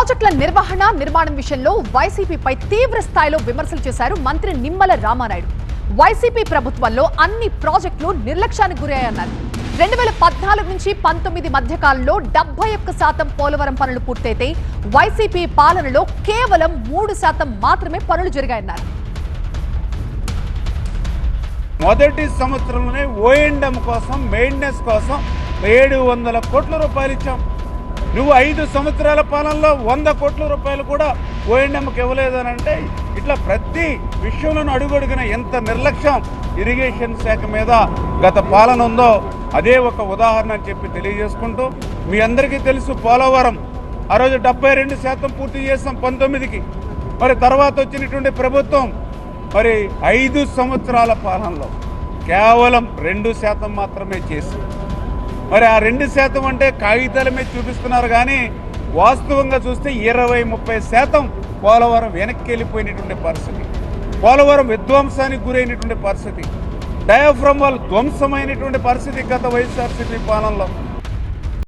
ప్రాజెక్టుల నిర్మాణం విషయంలో వైసీపీపై తీవ్ర స్థాయిలో విమర్శలు చేశారు మంత్రి నిమ్మల రామానాయుడు. వైసీపీ ప్రభుత్వంలో అన్ని ప్రాజెక్టులు నిర్లక్ష్యానికి గురయ్యాయన్నారు. 2014 నుంచి 19 మధ్య కాలంలో 71% పోలవరం పనులు పూర్తయితే వైసీపీ పాలనలో కేవలం 3% మాత్రమే పనులు జరిగాయన్నారు. మొదటి సంవత్సరంలోనే ఓఎండ్ఎం కోసం మెయింటెనెన్స్ కోసం 700 కోట్ల రూపాయలు ఇచ్చాం. నువ్వు 5 సంవత్సరాల పాలనలో 100 కోట్ల రూపాయలు కూడా ఓఎండ్ఎంకి ఇవ్వలేదని అంటే ఇట్లా ప్రతి విషయంలోనూ అడుగడుగున ఎంత నిర్లక్ష్యం ఇరిగేషన్ శాఖ మీద గత పాలన ఉందో అదే ఒక ఉదాహరణ అని చెప్పి తెలియజేసుకుంటూ, మీ అందరికీ తెలుసు పోలవరం ఆ రోజు 72% పూర్తి చేసాం 19కి. మరి తర్వాత వచ్చినటువంటి ప్రభుత్వం మరి 5 సంవత్సరాల పాలనలో కేవలం 2% మాత్రమే చేసి, మరి ఆ 2% అంటే కాగితాల మీద చూపిస్తున్నారు కానీ వాస్తవంగా చూస్తే 20-30% పోలవరం వెనక్కి వెళ్ళిపోయినటువంటి పరిస్థితి, పోలవరం విధ్వంసానికి గురైనటువంటి పరిస్థితి, డయాఫ్రమ్ వాళ్ళు ధ్వంసమైనటువంటి పరిస్థితి గత వైఎస్ఆర్సీపీ పాలనలో.